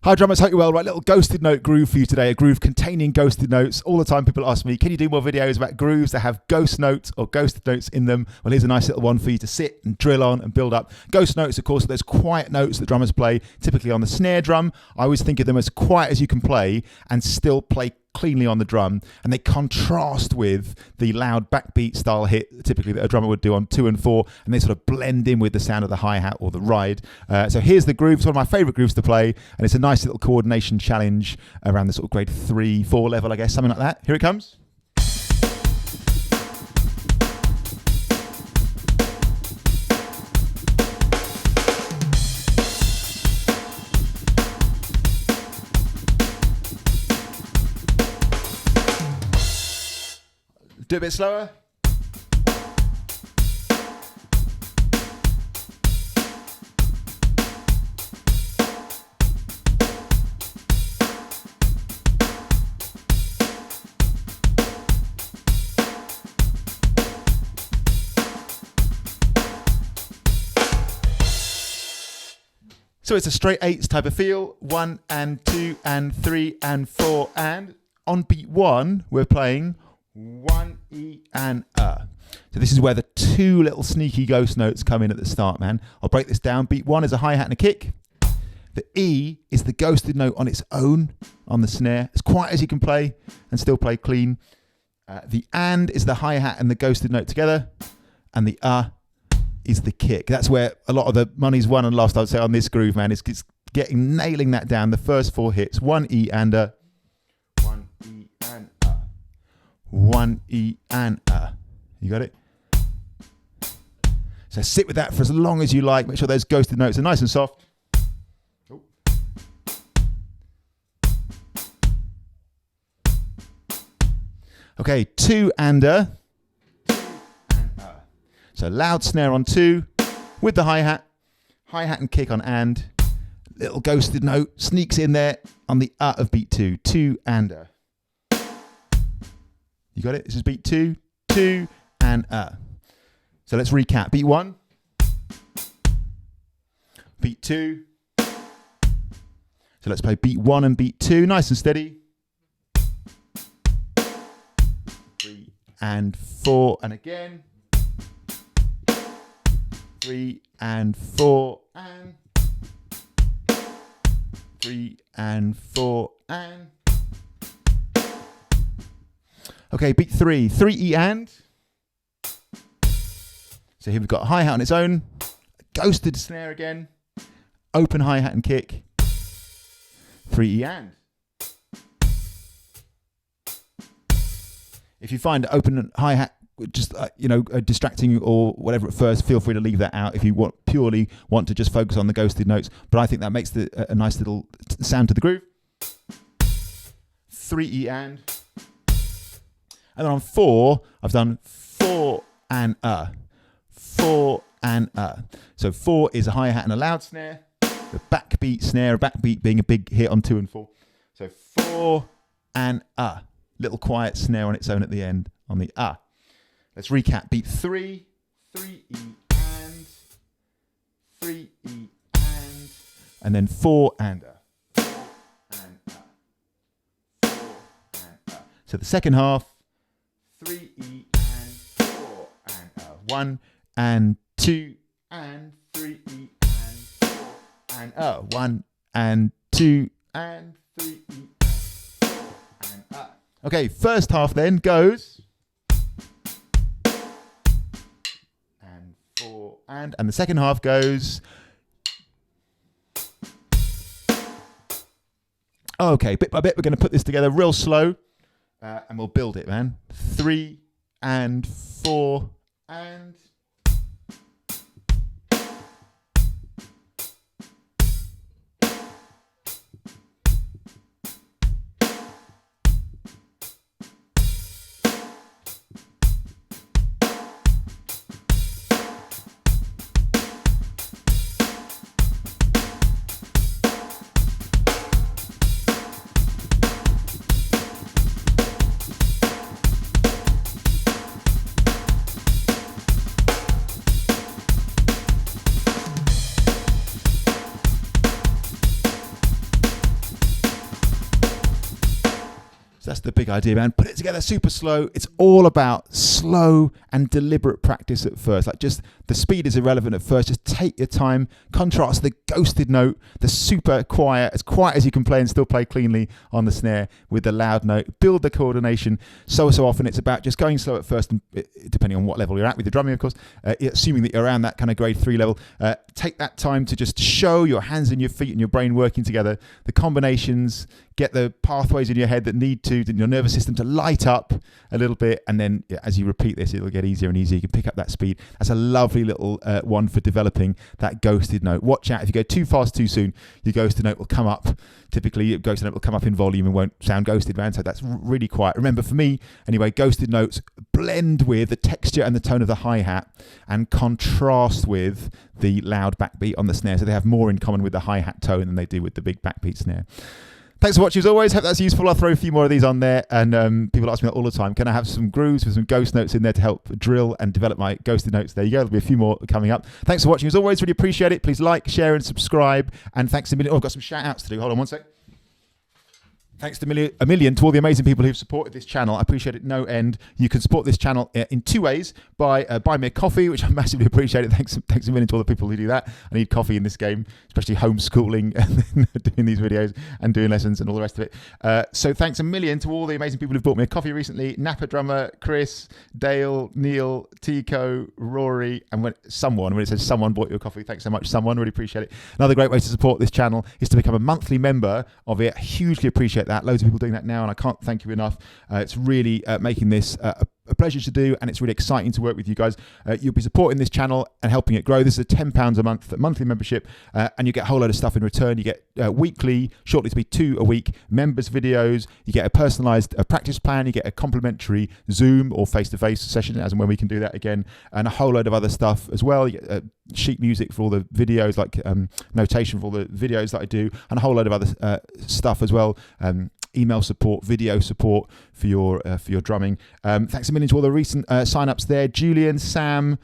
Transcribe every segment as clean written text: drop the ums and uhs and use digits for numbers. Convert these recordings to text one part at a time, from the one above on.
Hi drummers, hope you're well. Right, little ghosted note groove for you today, a groove containing ghosted notes. All the time people ask me, can you do more videos about grooves that have ghost notes or ghosted notes in them? Well, here's a nice little one for you to sit and drill on and build up. Ghost notes, of course, there's quiet notes that drummers play, typically on the snare drum. I always think of them as quiet as you can play and still play cleanly on the drum, and they contrast with the loud backbeat style hit typically that a drummer would do on 2 and 4, and they sort of blend in with the sound of the hi-hat or the ride. So here's the groove. It's one of my favorite grooves to play, and it's a nice little coordination challenge around the sort of grade 3, 4 level, I guess, something like that. Here it comes. Do a bit slower. So it's a straight 8s type of feel. 1 and 2 and 3 and 4, and on beat 1 we're playing 1 E and So this is where the 2 little sneaky ghost notes come in at the start, man. I'll break this down. Beat 1 is a hi-hat and a kick. The E is the ghosted note on its own on the snare, as quiet as you can play and still play clean. The and is the hi-hat and the ghosted note together, and the is the kick. That's where a lot of the money's won and lost, I would say, on this groove, man. It's nailing that down. The first 4 hits, 1 E and 1 E and 1 E and You got it? So sit with that for as long as you like. Make sure those ghosted notes are nice and soft. Oh. Okay, 2 and So loud snare on 2 with the hi-hat and kick on and. Little ghosted note sneaks in there on the of beat 2. 2 and You got it? This is beat 2, 2, and So let's recap. Beat 1, beat 2. So let's play beat 1 and beat 2, nice and steady. 3 and 4, and again. 3 and 4, and 3 and 4, and okay, beat 3, 3 E and. So here we've got a hi-hat on its own, ghosted snare again, open hi-hat and kick, 3 E and. If you find open hi-hat just distracting you or whatever at first, feel free to leave that out if you purely want to just focus on the ghosted notes. But I think that makes a nice little sound to the groove. 3 E and. And then on 4, I've done 4 and 4 and So 4 is a hi-hat and a loud snare. The backbeat snare, backbeat being a big hit on 2 and 4. So 4 and little quiet snare on its own at the end on the Let's recap. Beat 3, 3 E and 3 E and then 4 and 4 and 4 and So the second half. 3 E and 4 and 1 and 2 and 3 E and 4 and 1 and 2 and 3 E and 4 and Okay, first half then goes and 4 and the second half goes. Okay, bit by bit we're going to put this together real slow. And we'll build it, man. 3 and 4 and. So that's the big idea, man. Put it together super slow. It's all about slow and deliberate practice at first. Like, just the speed is irrelevant at first. Just take your time. Contrast the ghosted note, the super quiet as you can play and still play cleanly on the snare, with the loud note. Build the coordination. So often it's about just going slow at first, and depending on what level you're at with the drumming, of course, assuming that you're around that kind of grade 3 level, take that time to just show your hands and your feet and your brain working together, the combinations, get the pathways in your head that need to, in your nervous system, to light up a little bit. And then as you repeat this, it'll get easier and easier. You can pick up that speed. That's a lovely little one for developing that ghosted note. Watch out. If you go too fast too soon, your ghosted note will come up. Typically, your ghosted note will come up in volume and won't sound ghosted, man. So that's really quiet. Remember, for me, anyway, ghosted notes blend with the texture and the tone of the hi-hat and contrast with the loud backbeat on the snare. So they have more in common with the hi-hat tone than they do with the big backbeat snare. Thanks for watching as always. Hope that's useful. I'll throw a few more of these on there. And people ask me that all the time. Can I have some grooves with some ghost notes in there to help drill and develop my ghosted notes? There you go. There'll be a few more coming up. Thanks for watching as always. Really appreciate it. Please like, share and subscribe. And thanks a million. Oh, I've got some shout outs to do. Hold on one sec. Thanks to a million to all the amazing people who've supported this channel. I appreciate it no end. You can support this channel in 2 ways. By buying me a coffee, which I massively appreciate it. Thanks a million to all the people who do that. I need coffee in this game, especially homeschooling and doing these videos and doing lessons and all the rest of it. So thanks a million to all the amazing people who've bought me a coffee recently. Napa Drummer, Chris, Dale, Neil, Tico, Rory, and when it says someone bought you a coffee, thanks so much, someone. Really appreciate it. Another great way to support this channel is to become a monthly member of it. I hugely appreciate that. Loads of people doing that now, and I can't thank you enough. It's really making this a pleasure to do, and it's really exciting to work with you guys. You'll be supporting this channel and helping it grow. This is a £10 a month monthly membership, and you get a whole load of stuff in return. You get weekly, shortly to be 2 a week, members videos. You get a personalized practice plan. You get a complimentary Zoom or face-to-face session, as and when we can do that again, and a whole load of other stuff as well. You get sheet music for all the videos, like notation for all the videos that I do, and a whole load of other stuff as well. Email support, video support for your drumming. Thanks a million to all the recent sign-ups there. Julian, Sam,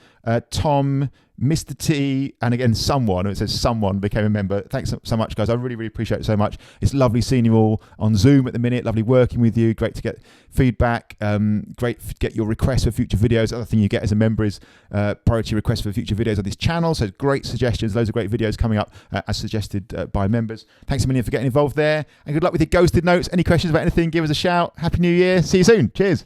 Tom, Mr. T, and again, someone, it says someone became a member. Thanks so much, guys. I really, really appreciate it so much. It's lovely seeing you all on Zoom at the minute. Lovely working with you. Great to get feedback. Great to get your requests for future videos. Other thing you get as a member is priority requests for future videos on this channel. So great suggestions. Loads of great videos coming up as suggested by members. Thanks a million for getting involved there. And good luck with your ghosted notes. Any questions about anything, give us a shout. Happy New Year. See you soon. Cheers.